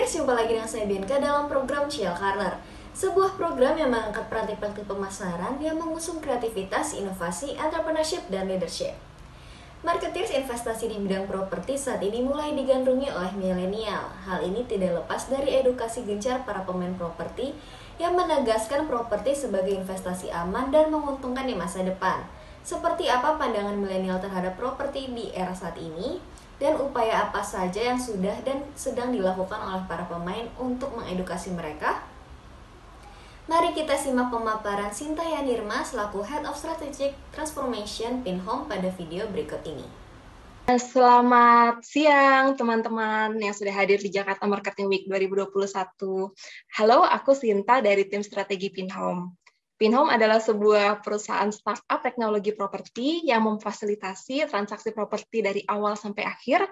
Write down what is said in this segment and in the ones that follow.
Marketeers, jumpa lagi dengan saya Bianca dalam program Chill Corner. Sebuah program yang mengangkat praktik-praktik pemasaran yang mengusung kreativitas, inovasi, entrepreneurship, dan leadership. Marketeers investasi di bidang properti saat ini mulai digandrungi oleh milenial. Hal ini tidak lepas dari edukasi gencar para pemain properti yang menegaskan properti sebagai investasi aman dan menguntungkan di masa depan. Seperti apa pandangan milenial terhadap properti di era saat ini? Dan upaya apa saja yang sudah dan sedang dilakukan oleh para pemain untuk mengedukasi mereka? Mari kita simak pemaparan Sintaya Nirma selaku Head of Strategic Transformation Pinhome pada video berikut ini. Selamat siang teman-teman yang sudah hadir di Jakarta Marketing Week 2021. Halo, aku Sinta dari tim strategi Pinhome. Pinhome adalah sebuah perusahaan startup teknologi properti yang memfasilitasi transaksi properti dari awal sampai akhir,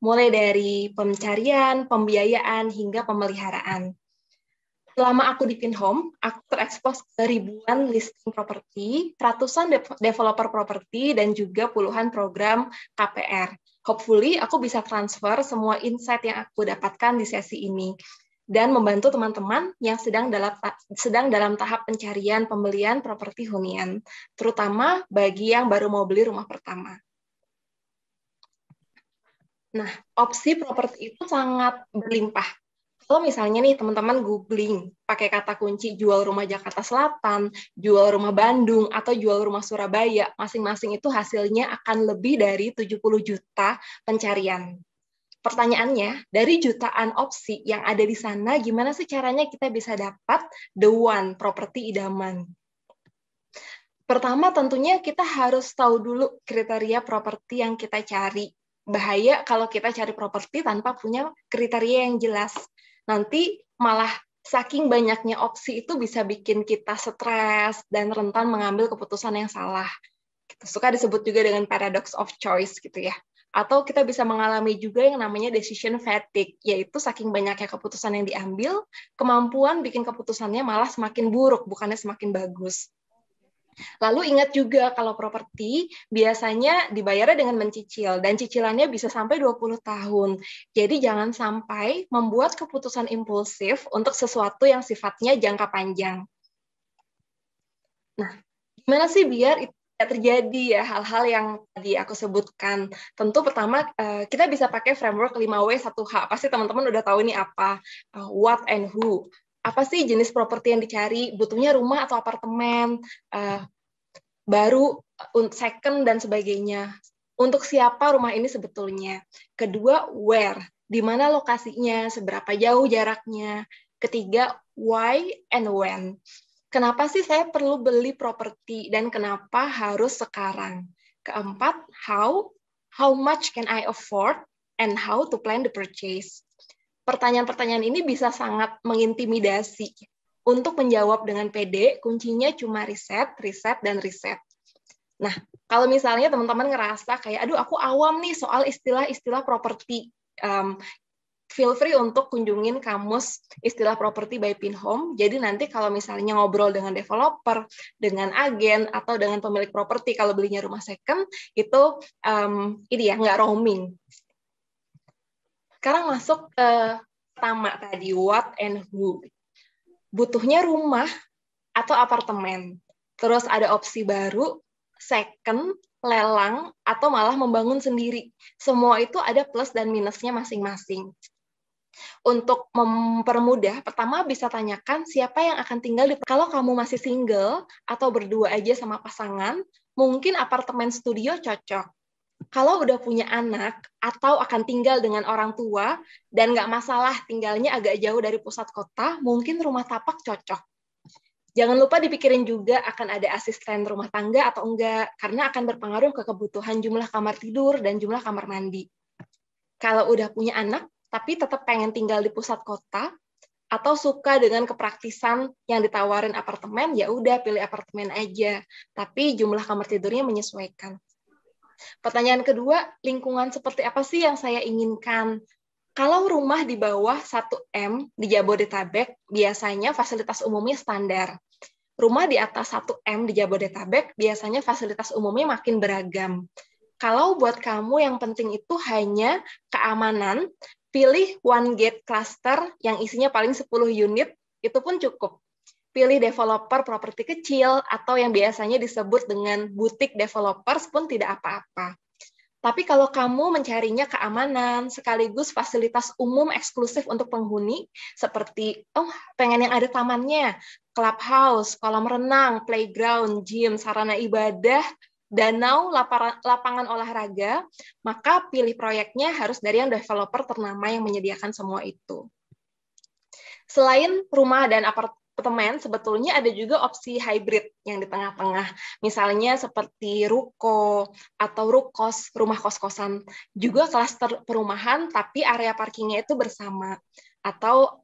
mulai dari pencarian, pembiayaan, hingga pemeliharaan. Selama aku di Pinhome, aku terekspos ke ribuan listing properti, ratusan developer properti, dan juga puluhan program KPR. Hopefully, aku bisa transfer semua insight yang aku dapatkan di sesi ini dan membantu teman-teman yang sedang dalam tahap pencarian pembelian properti hunian, terutama bagi yang baru mau beli rumah pertama. Nah, opsi properti itu sangat berlimpah. Kalau misalnya nih teman-teman googling pakai kata kunci jual rumah Jakarta Selatan, jual rumah Bandung, atau jual rumah Surabaya, masing-masing itu hasilnya akan lebih dari 70 juta pencarian. Pertanyaannya, dari jutaan opsi yang ada di sana, gimana sih caranya kita bisa dapat the one properti idaman? Pertama, tentunya kita harus tahu dulu kriteria properti yang kita cari. Bahaya kalau kita cari properti tanpa punya kriteria yang jelas. Nanti malah saking banyaknya opsi itu bisa bikin kita stres dan rentan mengambil keputusan yang salah. Suka disebut juga dengan paradox of choice gitu ya. Atau kita bisa mengalami juga yang namanya decision fatigue, yaitu saking banyaknya keputusan yang diambil, kemampuan bikin keputusannya malah semakin buruk, bukannya semakin bagus. Lalu ingat juga kalau properti biasanya dibayarnya dengan mencicil, dan cicilannya bisa sampai 20 tahun. Jadi jangan sampai membuat keputusan impulsif untuk sesuatu yang sifatnya jangka panjang. Nah, gimana sih biar itu tidak terjadi ya hal-hal yang tadi aku sebutkan. Tentu pertama kita bisa pakai framework 5W1H. Pasti teman-teman udah tahu ini apa. What and who. Apa sih jenis properti yang dicari? Butuhnya rumah atau apartemen? Baru, second, dan sebagainya. Untuk siapa rumah ini sebetulnya? Kedua, where? Di mana lokasinya? Seberapa jauh jaraknya? Ketiga, why and when? Kenapa sih saya perlu beli properti dan kenapa harus sekarang? Keempat, how much can I afford and how to plan the purchase? Pertanyaan-pertanyaan ini bisa sangat mengintimidasi. Untuk menjawab dengan pede, kuncinya cuma riset, dan riset. Nah, kalau misalnya teman-teman ngerasa kayak, aduh aku awam nih soal istilah-istilah properti, feel free untuk kunjungin kamus istilah properti by Pinhome. Jadi nanti kalau misalnya ngobrol dengan developer, dengan agen, atau dengan pemilik properti kalau belinya rumah second, itu ini ya, nggak roaming. Sekarang masuk ke pertama tadi, what and who. Butuhnya rumah atau apartemen. Terus ada opsi baru, second, lelang, atau malah membangun sendiri. Semua itu ada plus dan minusnya masing-masing. Untuk mempermudah, pertama bisa tanyakan siapa yang akan tinggal di. Kalau kamu masih single atau berdua aja sama pasangan, mungkin apartemen studio cocok. Kalau udah punya anak atau akan tinggal dengan orang tua dan nggak masalah tinggalnya agak jauh dari pusat kota, mungkin rumah tapak cocok. Jangan lupa dipikirin juga akan ada asisten rumah tangga atau enggak, karena akan berpengaruh ke kebutuhan jumlah kamar tidur dan jumlah kamar mandi. Kalau udah punya anak, tapi tetap pengen tinggal di pusat kota, atau suka dengan kepraktisan yang ditawarin apartemen, ya udah pilih apartemen aja. Tapi jumlah kamar tidurnya menyesuaikan. Pertanyaan kedua, lingkungan seperti apa sih yang saya inginkan? Kalau rumah di bawah 1M di Jabodetabek, biasanya fasilitas umumnya standar. Rumah di atas 1M di Jabodetabek, biasanya fasilitas umumnya makin beragam. Kalau buat kamu yang penting itu hanya keamanan, Pilih one gate cluster yang isinya paling 10 unit, itu pun cukup. Pilih developer properti kecil atau yang biasanya disebut dengan boutique developers pun tidak apa-apa. Tapi kalau kamu mencarinya keamanan sekaligus fasilitas umum eksklusif untuk penghuni, seperti pengen yang ada tamannya, clubhouse, kolam renang, playground, gym, sarana ibadah, danau, lapangan olahraga, maka pilih proyeknya harus dari yang developer ternama yang menyediakan semua itu. Selain rumah dan apartemen, sebetulnya ada juga opsi hybrid yang di tengah-tengah. Misalnya seperti ruko atau rukos, rumah kos-kosan. Juga klaster perumahan, tapi area parkingnya itu bersama. Atau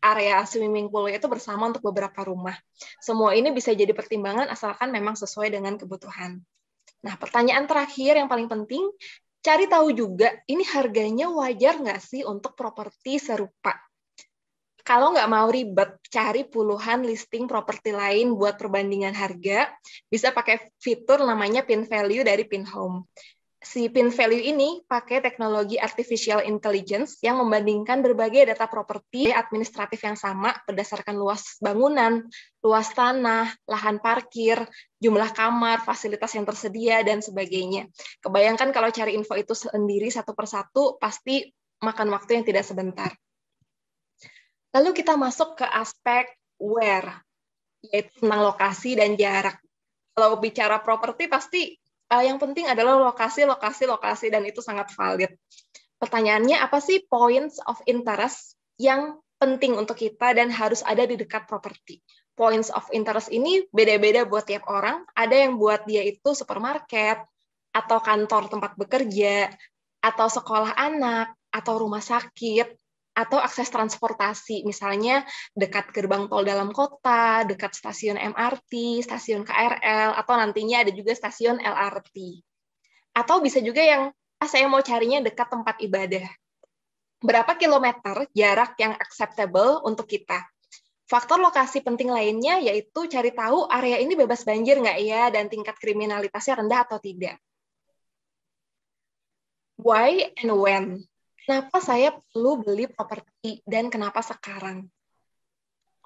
area swimming pool itu bersama untuk beberapa rumah. Semua ini bisa jadi pertimbangan asalkan memang sesuai dengan kebutuhan. Nah, pertanyaan terakhir yang paling penting, cari tahu juga ini harganya wajar nggak sih untuk properti serupa. Kalau nggak mau ribet, cari puluhan listing properti lain buat perbandingan harga, bisa pakai fitur namanya pin value dari Pinhome. Si pin value ini pakai teknologi artificial intelligence yang membandingkan berbagai data properti administratif yang sama berdasarkan luas bangunan, luas tanah, lahan parkir, jumlah kamar, fasilitas yang tersedia, dan sebagainya. Kebayangkan kalau cari info itu sendiri satu persatu, pasti makan waktu yang tidak sebentar. Lalu kita masuk ke aspek where, yaitu tentang lokasi dan jarak. Kalau bicara properti pasti yang penting adalah lokasi, dan itu sangat valid. Pertanyaannya, apa sih points of interest yang penting untuk kita dan harus ada di dekat properti? Points of interest ini beda-beda buat tiap orang. Ada yang buat dia itu supermarket, atau kantor tempat bekerja, atau sekolah anak, atau rumah sakit, atau akses transportasi, misalnya dekat gerbang tol dalam kota, dekat stasiun MRT, stasiun KRL, atau nantinya ada juga stasiun LRT. Atau bisa juga yang, saya mau carinya dekat tempat ibadah. Berapa kilometer jarak yang acceptable untuk kita? Faktor lokasi penting lainnya yaitu cari tahu area ini bebas banjir nggak ya, dan tingkat kriminalitasnya rendah atau tidak. Why and when? Kenapa saya perlu beli properti dan kenapa sekarang?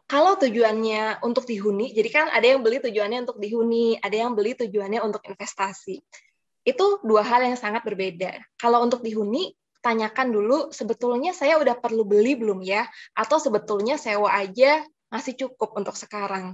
Kalau tujuannya untuk dihuni, jadi kan ada yang beli tujuannya untuk dihuni, ada yang beli tujuannya untuk investasi. Itu dua hal yang sangat berbeda. Kalau untuk dihuni, tanyakan dulu sebetulnya saya udah perlu beli belum ya? Atau sebetulnya sewa aja masih cukup untuk sekarang?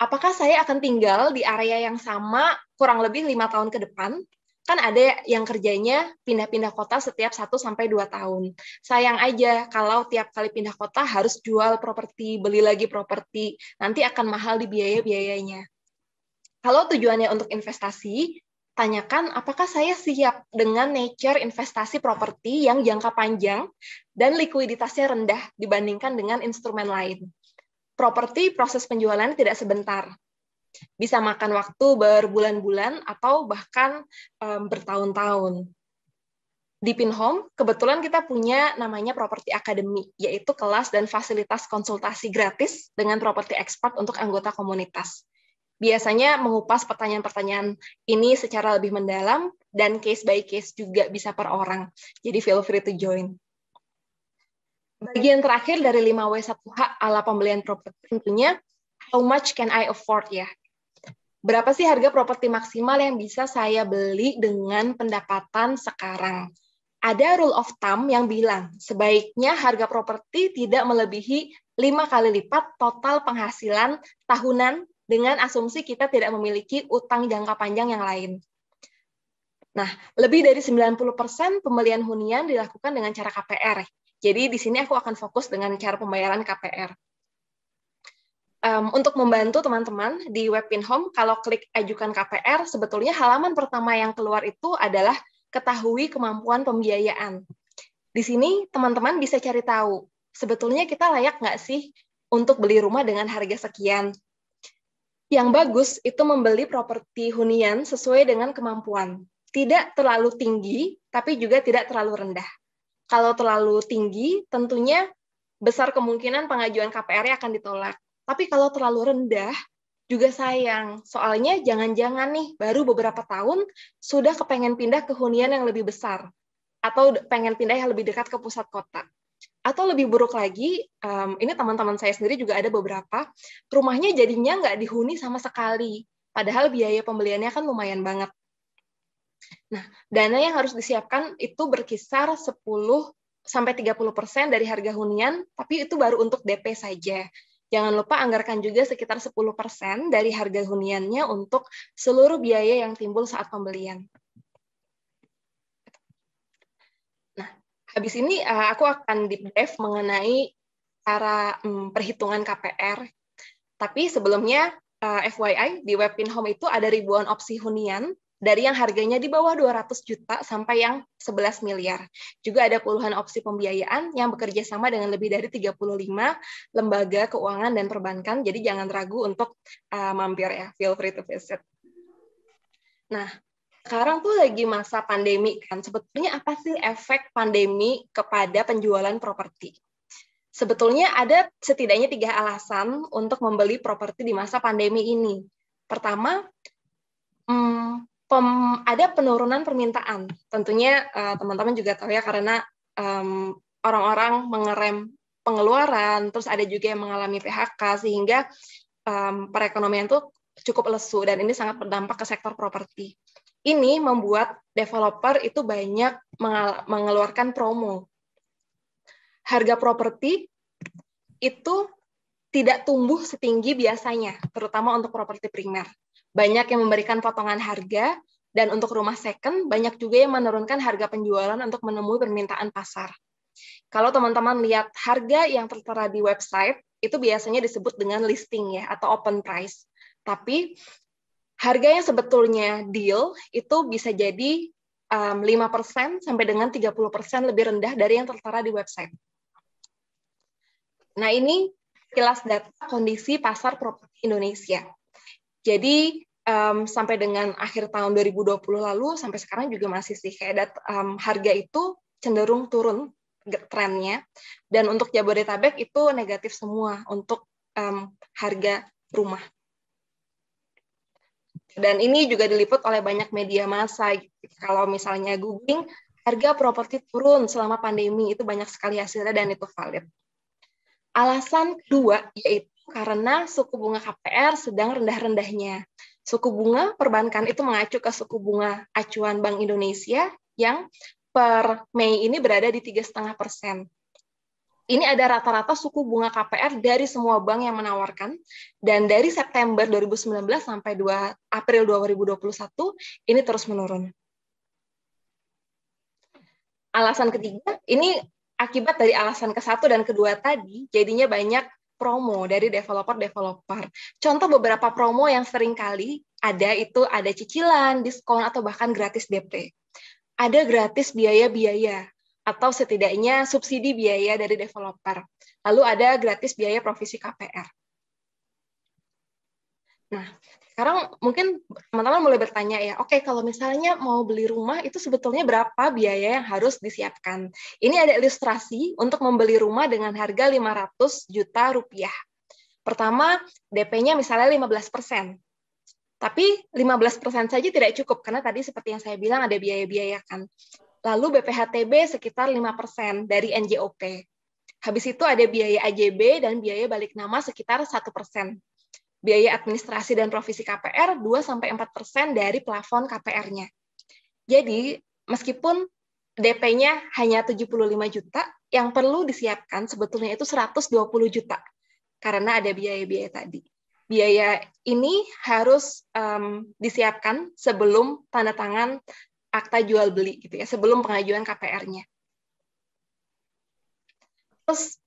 Apakah saya akan tinggal di area yang sama kurang lebih 5 tahun ke depan? Kan ada yang kerjanya pindah-pindah kota setiap 1-2 tahun. Sayang aja kalau tiap kali pindah kota harus jual properti, beli lagi properti, nanti akan mahal di biaya-biayanya. Kalau tujuannya untuk investasi, tanyakan apakah saya siap dengan nature investasi properti yang jangka panjang dan likuiditasnya rendah dibandingkan dengan instrumen lain. Properti proses penjualannya tidak sebentar. Bisa makan waktu berbulan-bulan atau bahkan bertahun-tahun. Di Pinhome, kebetulan kita punya namanya Property Academy, yaitu kelas dan fasilitas konsultasi gratis dengan property expert untuk anggota komunitas. Biasanya mengupas pertanyaan-pertanyaan ini secara lebih mendalam, dan case by case juga bisa per orang. Jadi feel free to join. Bagian terakhir dari 5W1H ala pembelian properti tentunya, how much can I afford ya? Berapa sih harga properti maksimal yang bisa saya beli dengan pendapatan sekarang? Ada rule of thumb yang bilang, sebaiknya harga properti tidak melebihi 5 kali lipat total penghasilan tahunan dengan asumsi kita tidak memiliki utang jangka panjang yang lain. Nah, lebih dari 90% pembelian hunian dilakukan dengan cara KPR. Jadi di sini aku akan fokus dengan cara pembayaran KPR. Untuk membantu teman-teman di web Pinhome, kalau klik ajukan KPR, sebetulnya halaman pertama yang keluar itu adalah ketahui kemampuan pembiayaan. Di sini teman-teman bisa cari tahu, sebetulnya kita layak nggak sih untuk beli rumah dengan harga sekian. Yang bagus itu membeli properti hunian sesuai dengan kemampuan. Tidak terlalu tinggi, tapi juga tidak terlalu rendah. Kalau terlalu tinggi, tentunya besar kemungkinan pengajuan KPR-nya akan ditolak. Tapi kalau terlalu rendah, juga sayang. Soalnya jangan-jangan nih, baru beberapa tahun sudah kepengen pindah ke hunian yang lebih besar. atau pengen pindah yang lebih dekat ke pusat kota. Atau lebih buruk lagi, ini teman-teman saya sendiri juga ada beberapa, rumahnya jadinya nggak dihuni sama sekali, padahal biaya pembeliannya kan lumayan banget. Nah, dana yang harus disiapkan itu berkisar 10-30% dari harga hunian, tapi itu baru untuk DP saja. Jangan lupa anggarkan juga sekitar 10% dari harga huniannya untuk seluruh biaya yang timbul saat pembelian. Nah, habis ini aku akan deep dive mengenai cara perhitungan KPR. Tapi sebelumnya, FYI, di web Pinhome itu ada ribuan opsi hunian, dari yang harganya di bawah 200 juta sampai yang 11 miliar. Juga ada puluhan opsi pembiayaan yang bekerja sama dengan lebih dari 35 lembaga keuangan dan perbankan, jadi jangan ragu untuk mampir ya, feel free to visit. Nah, sekarang tuh lagi masa pandemi kan, sebetulnya apa sih efek pandemi kepada penjualan properti? Sebetulnya ada setidaknya 3 alasan untuk membeli properti di masa pandemi ini. Pertama, ada penurunan permintaan. Tentunya teman-teman juga tahu ya, karena orang-orang mengerem pengeluaran, terus ada juga yang mengalami PHK, sehingga perekonomian itu cukup lesu, dan ini sangat berdampak ke sektor properti. Ini membuat developer itu banyak mengeluarkan promo. Harga properti itu tidak tumbuh setinggi biasanya, terutama untuk properti primer. Banyak yang memberikan potongan harga, dan untuk rumah second, banyak juga yang menurunkan harga penjualan untuk menemui permintaan pasar. Kalau teman-teman lihat harga yang tertera di website, itu biasanya disebut dengan listing ya, atau open price. Tapi harga yang sebetulnya deal itu bisa jadi 5% sampai dengan 30% lebih rendah dari yang tertera di website. Nah, ini kilas data kondisi pasar properti Indonesia. Jadi, sampai dengan akhir tahun 2020 lalu, sampai sekarang juga masih sih, kayak harga itu cenderung turun trennya. Dan untuk Jabodetabek itu negatif semua untuk harga rumah. Dan ini juga diliput oleh banyak media massa. Kalau misalnya googling, harga properti turun selama pandemi, itu banyak sekali hasilnya dan itu valid. Alasan kedua yaitu karena suku bunga KPR sedang rendah-rendahnya. Suku bunga perbankan itu mengacu ke suku bunga acuan Bank Indonesia yang per Mei ini berada di 3,5%. Ini ada rata-rata suku bunga KPR dari semua bank yang menawarkan, dan dari September 2019 sampai April 2021 ini terus menurun. Alasan ketiga, ini akibat dari alasan ke-1 dan ke-2 tadi, jadinya banyak promo dari developer-developer. Contoh beberapa promo yang sering kali ada itu ada cicilan, diskon, atau bahkan gratis DP. Ada gratis biaya-biaya, atau setidaknya subsidi biaya dari developer. Lalu ada gratis biaya provisi KPR. Nah, sekarang mungkin teman-teman mulai bertanya ya, oke, kalau misalnya mau beli rumah itu sebetulnya berapa biaya yang harus disiapkan? Ini ada ilustrasi untuk membeli rumah dengan harga 500 juta rupiah. Pertama, DP-nya misalnya 15%. Tapi 15% saja tidak cukup, karena tadi seperti yang saya bilang ada biaya-biaya kan. Lalu BPHTB sekitar 5% dari NJOP. Habis itu ada biaya AJB dan biaya balik nama sekitar 1%. Biaya administrasi dan provisi KPR 2-4% dari plafon KPR-nya. Jadi, meskipun DP-nya hanya 75 juta, yang perlu disiapkan sebetulnya itu 120 juta, karena ada biaya-biaya tadi. Biaya ini harus disiapkan sebelum tanda tangan akta jual beli, gitu ya, sebelum pengajuan KPR-nya. Terus,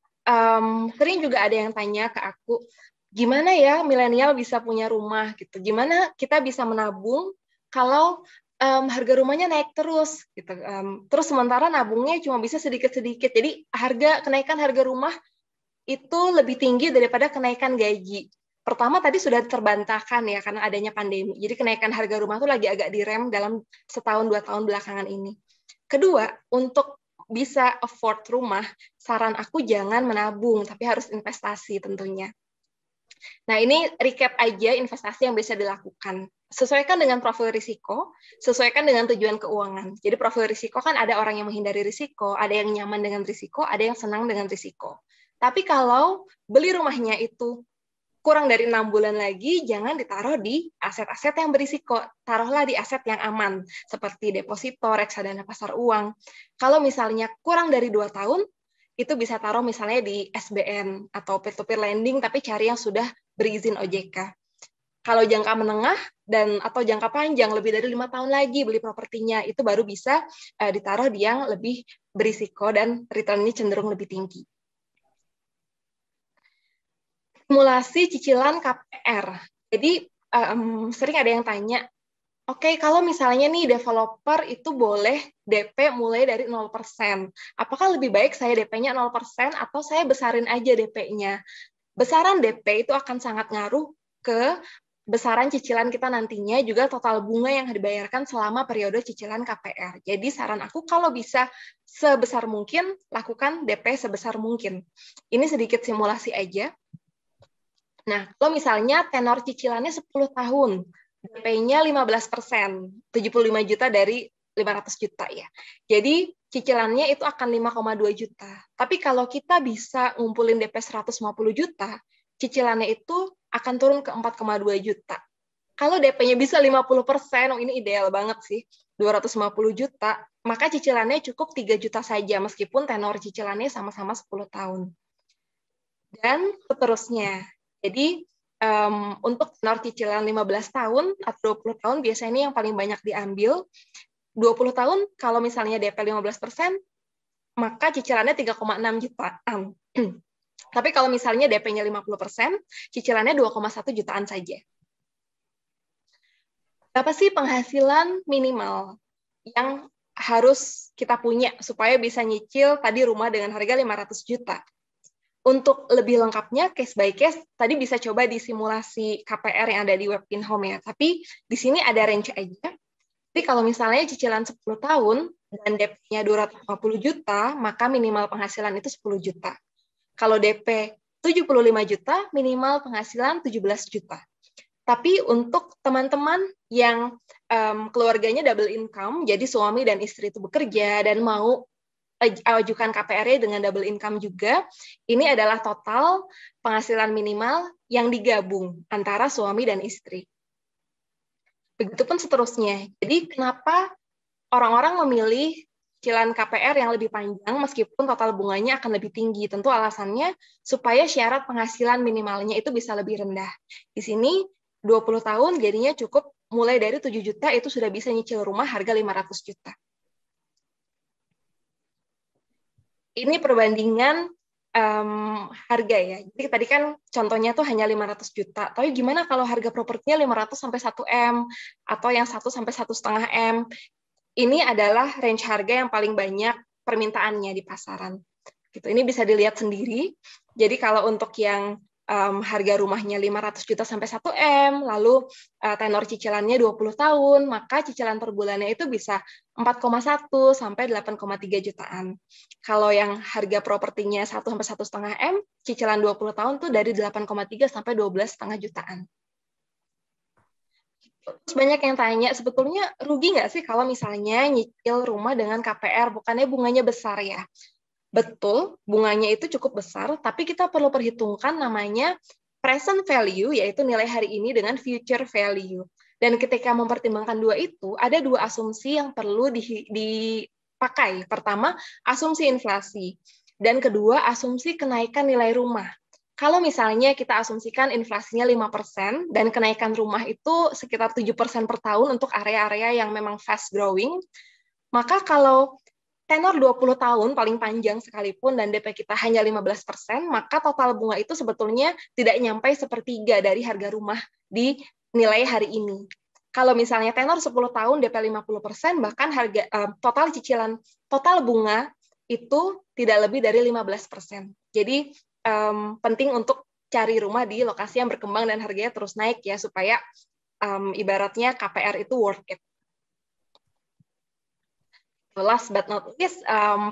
sering juga ada yang tanya ke aku, gimana ya milenial bisa punya rumah gitu? Gimana kita bisa menabung kalau harga rumahnya naik terus gitu? Terus sementara nabungnya cuma bisa sedikit-sedikit. Jadi kenaikan harga rumah itu lebih tinggi daripada kenaikan gaji. Pertama tadi sudah terbantahkan ya karena adanya pandemi. Jadi kenaikan harga rumah itu lagi agak direm dalam 1-2 tahun belakangan ini. Kedua, untuk bisa afford rumah, saran aku jangan menabung, tapi harus investasi tentunya. Nah, ini recap aja investasi yang bisa dilakukan. sesuaikan dengan profil risiko, sesuaikan dengan tujuan keuangan. Jadi profil risiko kan ada orang yang menghindari risiko, ada yang nyaman dengan risiko, ada yang senang dengan risiko. Tapi kalau beli rumahnya itu kurang dari 6 bulan lagi, jangan ditaruh di aset-aset yang berisiko. Taruhlah di aset yang aman, seperti deposito, reksadana pasar uang. Kalau misalnya kurang dari 2 tahun, itu bisa taruh misalnya di SBN atau peer-to-peer lending, tapi cari yang sudah berizin OJK. Kalau jangka menengah atau jangka panjang lebih dari 5 tahun lagi beli propertinya, itu baru bisa ditaruh di yang lebih berisiko dan return-nya cenderung lebih tinggi. Simulasi cicilan KPR. Jadi sering ada yang tanya, oke, kalau misalnya nih developer itu boleh DP mulai dari 0%. Apakah lebih baik saya DP-nya 0% atau saya besarin aja DP-nya? Besaran DP itu akan sangat ngaruh ke besaran cicilan kita nantinya, juga total bunga yang dibayarkan selama periode cicilan KPR. Jadi saran aku kalau bisa sebesar mungkin, lakukan DP sebesar mungkin. Ini sedikit simulasi aja. Nah, kalau misalnya tenor cicilannya 10 tahun, DP-nya 15%, 75 juta dari 500 juta ya. Jadi cicilannya itu akan 5,2 juta. Tapi kalau kita bisa ngumpulin DP 150 juta, cicilannya itu akan turun ke 4,2 juta. Kalau DP-nya bisa 50%, ini ideal banget sih, 250 juta, maka cicilannya cukup 3 juta saja, meskipun tenor cicilannya sama-sama 10 tahun. Dan seterusnya. Jadi untuk tenor cicilan 15 tahun atau 20 tahun biasanya ini yang paling banyak diambil. 20 tahun kalau misalnya DP 15%, maka cicilannya 3,6 juta. Tapi kalau misalnya DP-nya 50%, cicilannya 2,1 jutaan saja. Berapa sih penghasilan minimal yang harus kita punya supaya bisa nyicil tadi rumah dengan harga 500 juta? Untuk lebih lengkapnya, case by case, tadi bisa coba di simulasi KPR yang ada di web InHome ya. Tapi di sini ada range aja. Jadi kalau misalnya cicilan 10 tahun dan DP-nya 250 juta, maka minimal penghasilan itu 10 juta. Kalau DP 75 juta, minimal penghasilan 17 juta. Tapi untuk teman-teman yang keluarganya double income, jadi suami dan istri itu bekerja dan mau ajukan KPR dengan double income juga, ini adalah total penghasilan minimal yang digabung antara suami dan istri. Begitupun seterusnya. Jadi kenapa orang-orang memilih cicilan KPR yang lebih panjang meskipun total bunganya akan lebih tinggi? Tentu alasannya supaya syarat penghasilan minimalnya itu bisa lebih rendah. Di sini 20 tahun jadinya cukup mulai dari 7 juta itu sudah bisa nyicil rumah harga 500 juta. Ini perbandingan harga ya. Jadi tadi kan contohnya tuh hanya 500 juta. Tapi gimana kalau harga propertinya 500 sampai 1 M atau yang 1 sampai 1,5 M? Ini adalah range harga yang paling banyak permintaannya di pasaran. Gitu. Ini bisa dilihat sendiri. Jadi kalau untuk yang harga rumahnya 500 juta sampai 1 M, lalu tenor cicilannya 20 tahun, maka cicilan per bulannya itu bisa 4,1 sampai 8,3 jutaan. Kalau yang harga propertinya 1 sampai 1,5 M, cicilan 20 tahun tuh dari 8,3 sampai 12,5 jutaan. Terus banyak yang tanya, sebetulnya rugi nggak sih kalau misalnya nyicil rumah dengan KPR, bukannya bunganya besar ya? Betul, bunganya itu cukup besar, tapi kita perlu perhitungkan namanya present value, yaitu nilai hari ini dengan future value. Dan ketika mempertimbangkan dua itu, ada dua asumsi yang perlu dipakai. Pertama, asumsi inflasi. Dan kedua, asumsi kenaikan nilai rumah. Kalau misalnya kita asumsikan inflasinya 5% dan kenaikan rumah itu sekitar 7% per tahun untuk area-area yang memang fast growing, maka kalau tenor 20 tahun paling panjang sekalipun dan DP kita hanya 15%, maka total bunga itu sebetulnya tidak nyampe sepertiga dari harga rumah di nilai hari ini. Kalau misalnya tenor 10 tahun DP 50%, bahkan harga total cicilan, total bunga itu tidak lebih dari 15%. Jadi penting untuk cari rumah di lokasi yang berkembang dan harganya terus naik ya, supaya ibaratnya KPR itu worth it. Last but not least,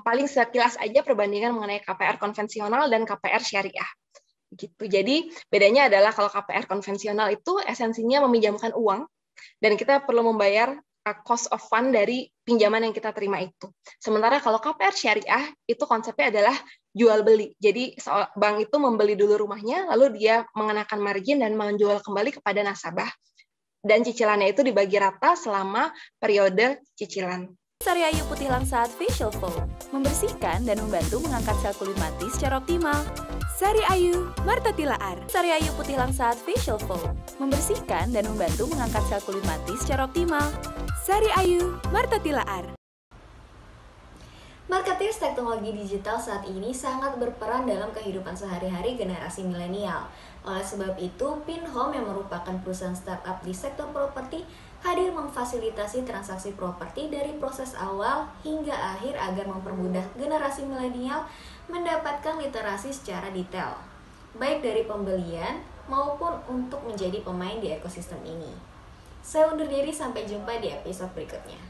paling sekilas aja perbandingan mengenai KPR konvensional dan KPR syariah. Gitu. Jadi bedanya adalah kalau KPR konvensional itu esensinya meminjamkan uang dan kita perlu membayar cost of fund dari pinjaman yang kita terima itu. Sementara kalau KPR syariah itu konsepnya adalah jual beli. Jadi bank itu membeli dulu rumahnya, lalu dia mengenakan margin dan menjual kembali kepada nasabah. Dan cicilannya itu dibagi rata selama periode cicilan. Sari Ayu Putih Langsat Facial Foam membersihkan dan membantu mengangkat sel kulit mati secara optimal. Sari Ayu Marta Tilaar. Sari Ayu Putih Langsat Facial Foam membersihkan dan membantu mengangkat sel kulit mati secara optimal. Sari Ayu Marta Tilaar. Marketeers teknologi digital saat ini sangat berperan dalam kehidupan sehari-hari generasi milenial. Oleh sebab itu, Pinhome yang merupakan perusahaan startup di sektor properti hadir memfasilitasi transaksi properti dari proses awal hingga akhir agar mempermudah generasi milenial mendapatkan literasi secara detail, baik dari pembelian maupun untuk menjadi pemain di ekosistem ini. Saya undur diri, sampai jumpa di episode berikutnya.